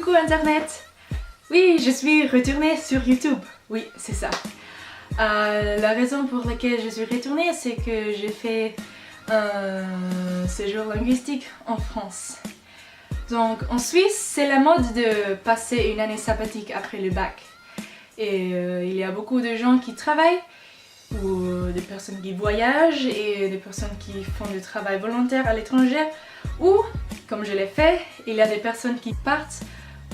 Coucou Internet! Oui, je suis retournée sur YouTube. Oui, c'est ça. La raison pour laquelle je suis retournée, c'est que j'ai fait un séjour linguistique en France. Donc en Suisse, c'est la mode de passer une année sabbatique après le bac. Et il y a beaucoup de gens qui travaillent, ou des personnes qui voyagent, et des personnes qui font du travail volontaire à l'étranger, ou, comme je l'ai fait, il y a des personnes qui partent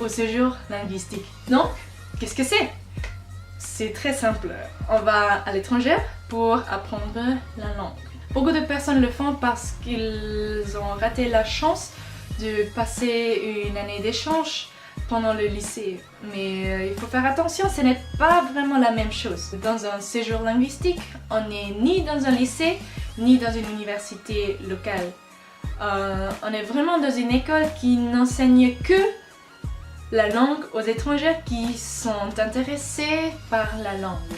au séjour linguistique. Donc, qu'est-ce que c'est? C'est très simple. On va à l'étranger pour apprendre la langue. Beaucoup de personnes le font parce qu'ils ont raté la chance de passer une année d'échange pendant le lycée. Mais il faut faire attention, ce n'est pas vraiment la même chose. Dans un séjour linguistique, on n'est ni dans un lycée, ni dans une université locale. On est vraiment dans une école qui n'enseigne que la langue aux étrangers qui sont intéressés par la langue.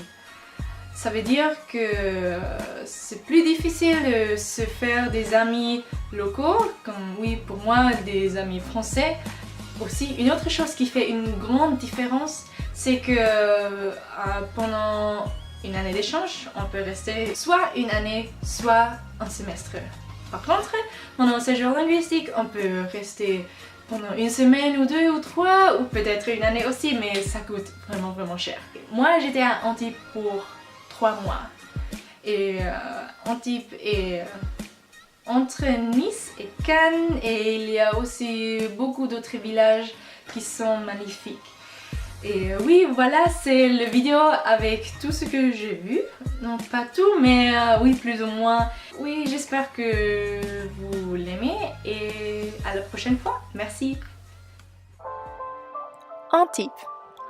Ça veut dire que c'est plus difficile de se faire des amis locaux, comme oui pour moi des amis français. Aussi, une autre chose qui fait une grande différence, c'est que pendant une année d'échange, on peut rester soit une année, soit un semestre. Par contre, pendant un séjour linguistique, on peut rester pendant une semaine ou deux ou trois, ou peut-être une année aussi, mais ça coûte vraiment cher. Moi, j'étais à Antibes pour 3 mois. Et Antibes est entre Nice et Cannes, et il y a aussi beaucoup d'autres villages qui sont magnifiques. Et oui, voilà, c'est la vidéo avec tout ce que j'ai vu. Non, pas tout, mais oui, plus ou moins. Oui, j'espère que vous l'aimez et à la prochaine fois. Merci. Antibes,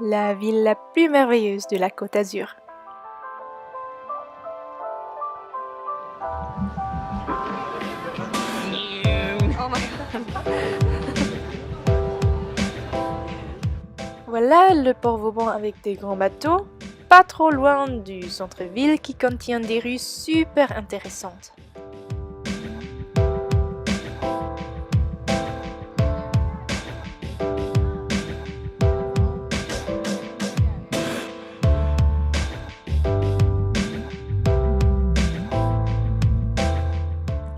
la ville la plus merveilleuse de la Côte d'Azur. Voilà le port Vauban avec des grands bateaux, pas trop loin du centre-ville qui contient des rues super intéressantes.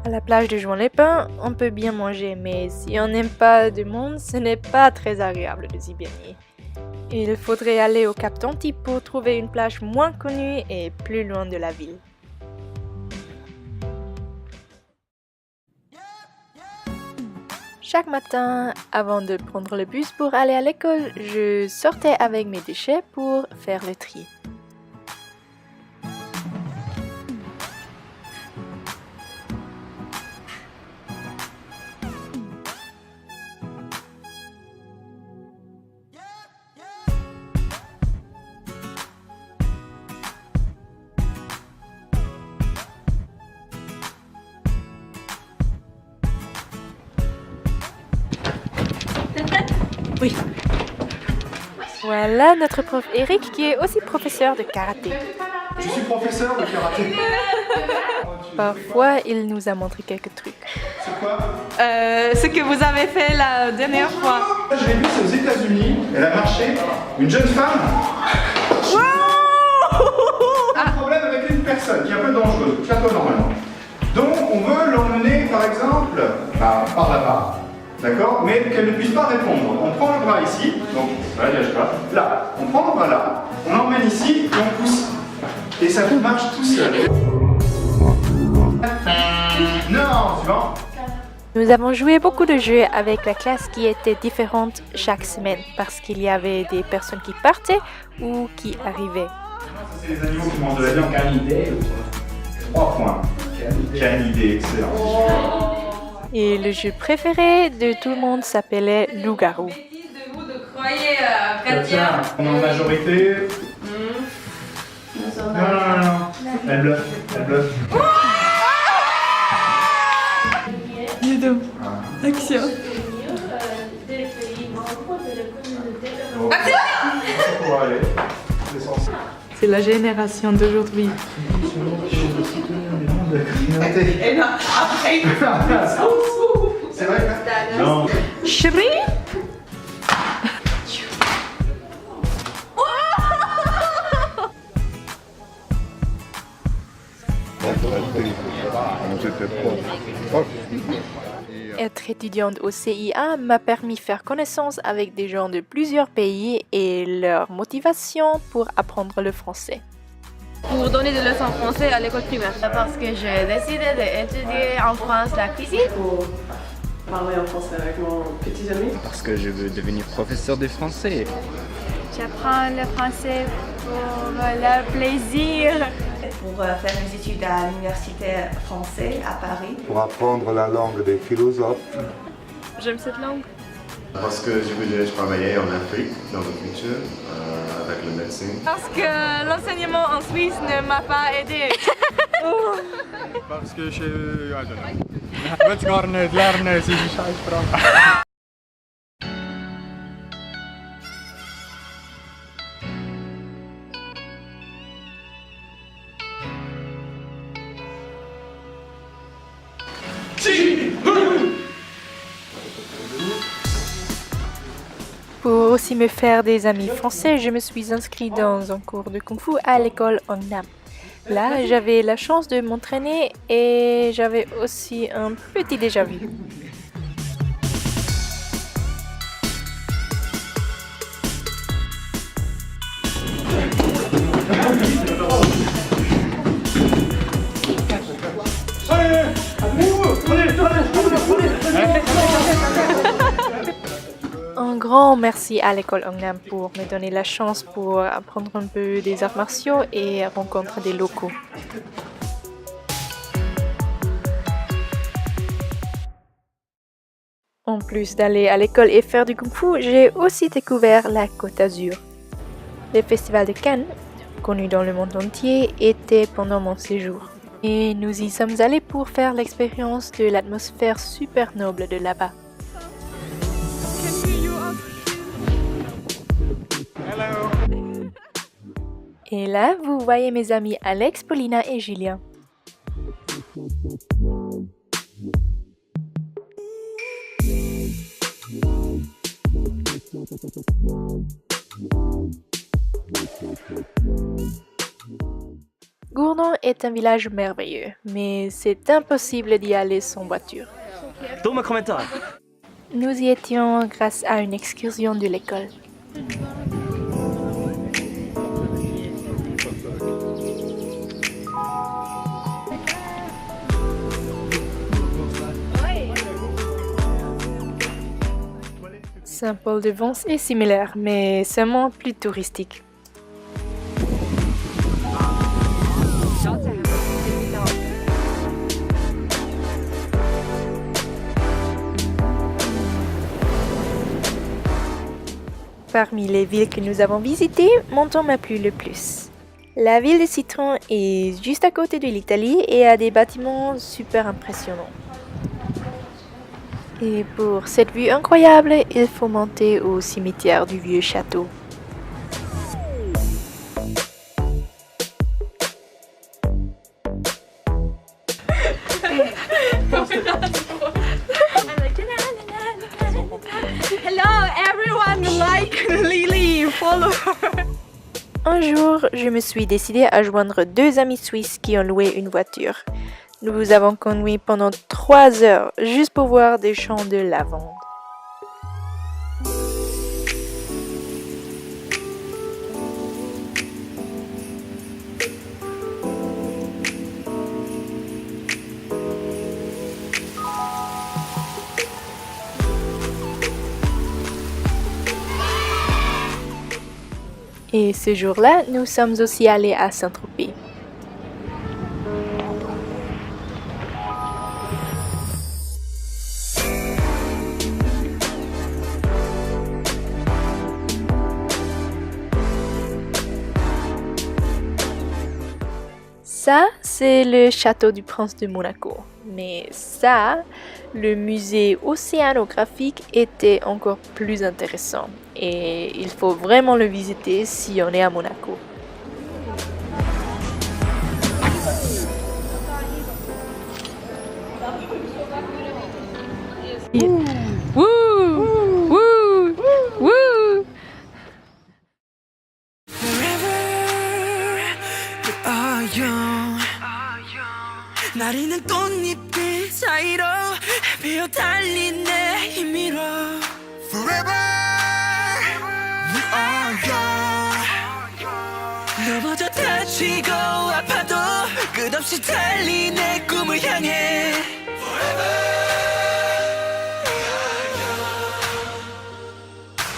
À la plage de Juan-les-Pins, on peut bien manger, mais si on n'aime pas de monde, ce n'est pas très agréable de s'y baigner. Il faudrait aller au Cap d'Antibes pour trouver une plage moins connue et plus loin de la ville. Chaque matin, avant de prendre le bus pour aller à l'école, je sortais avec mes déchets pour faire le tri. Oui. Voilà notre prof Eric qui est aussi professeur de karaté. Je suis professeur de karaté. Parfois, il nous a montré quelques trucs. C'est quoi? Ce que vous avez fait la dernière fois. Je l'ai vu, c'est aux États-Unis. Elle a marché. Une jeune femme. Un problème avec une personne qui est un peu dangereuse, pas toi normalement. Donc on veut l'emmener par exemple par là-bas. D'accord? Mais qu'elle ne puisse pas répondre. On prend le bras ici, donc voilà, je pas. Là, on prend le bras là, on l'emmène ici et on pousse. Et ça marche tout seul. Non, suivant. Nous avons joué beaucoup de jeux avec la classe qui était différente chaque semaine parce qu'il y avait des personnes qui partaient ou qui arrivaient. C'est les animaux qui mangent de la viande. Canidés. 3 points. Canidés, excellent. Et le jeu préféré de tout le monde s'appelait Loup-garou. De vous de croyer à Katia. On est en majorité. Non. Elle bluffe. Judo. Action. C'est la génération d'aujourd'hui. Et non, après, c'est vrai? Non. Chérie? Être étudiante au CIA m'a permis de faire connaissance avec des gens de plusieurs pays et leur motivation pour apprendre le français. Pour donner des leçons de français à l'école primaire. Parce que j'ai décidé d'étudier en France la cuisine. Pour parler en français avec mon petit ami. Parce que je veux devenir professeur de français. J'apprends le français pour le plaisir. Pour faire mes études à l'université française à Paris. Pour apprendre la langue des philosophes. J'aime cette langue. Parce que je voulais travailler en Afrique dans le futur avec le médecin. Parce que l'enseignement en Suisse ne m'a pas aidé. Parce que je... I don't know. Weet gar nicht lernen, es ist eine Scheißsprache. Pour aussi me faire des amis français, je me suis inscrite dans un cours de Kung Fu à l'école Hongnam. Là, j'avais la chance de m'entraîner et j'avais aussi un petit déjà-vu. Un grand merci à l'école Hongnam pour me donner la chance pour apprendre un peu des arts martiaux et rencontrer des locaux. En plus d'aller à l'école et faire du Kung Fu, j'ai aussi découvert la Côte d'Azur. Le festival de Cannes, connu dans le monde entier, était pendant mon séjour. Et nous y sommes allés pour faire l'expérience de l'atmosphère super noble de là-bas. Et là, vous voyez mes amis Alex, Paulina et Julien. Gourdon est un village merveilleux, mais c'est impossible d'y aller sans voiture. Nous y étions grâce à une excursion de l'école. Saint-Paul-de-Vence est similaire, mais seulement plus touristique. Parmi les villes que nous avons visitées, Menton m'a plu le plus. La ville de Citron est juste à côté de l'Italie et a des bâtiments super impressionnants. Et pour cette vue incroyable, il faut monter au cimetière du vieux château. Hello everyone, like Lily, follow. Un jour, je me suis décidée à joindre deux amis suisses qui ont loué une voiture. Nous avons conduit pendant 3 heures juste pour voir des champs de lavande. Et ce jour-là, nous sommes aussi allés à Saint-Tropez. Ça, c'est le château du prince de Monaco. Mais ça, le musée océanographique était encore plus intéressant. Et il faut vraiment le visiter si on est à Monaco. 나리는 꽃잎들 사이로 베어 달린 내 힘으로 Forever We are young 넘어져 다치고 아파도 끝없이 달리 내 꿈을 향해 Forever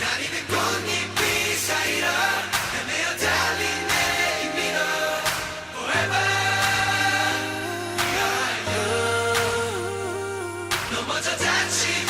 나리는 꽃잎들 사이로 헤매어 달린 내 힘으로 Forever 넘어져 다치고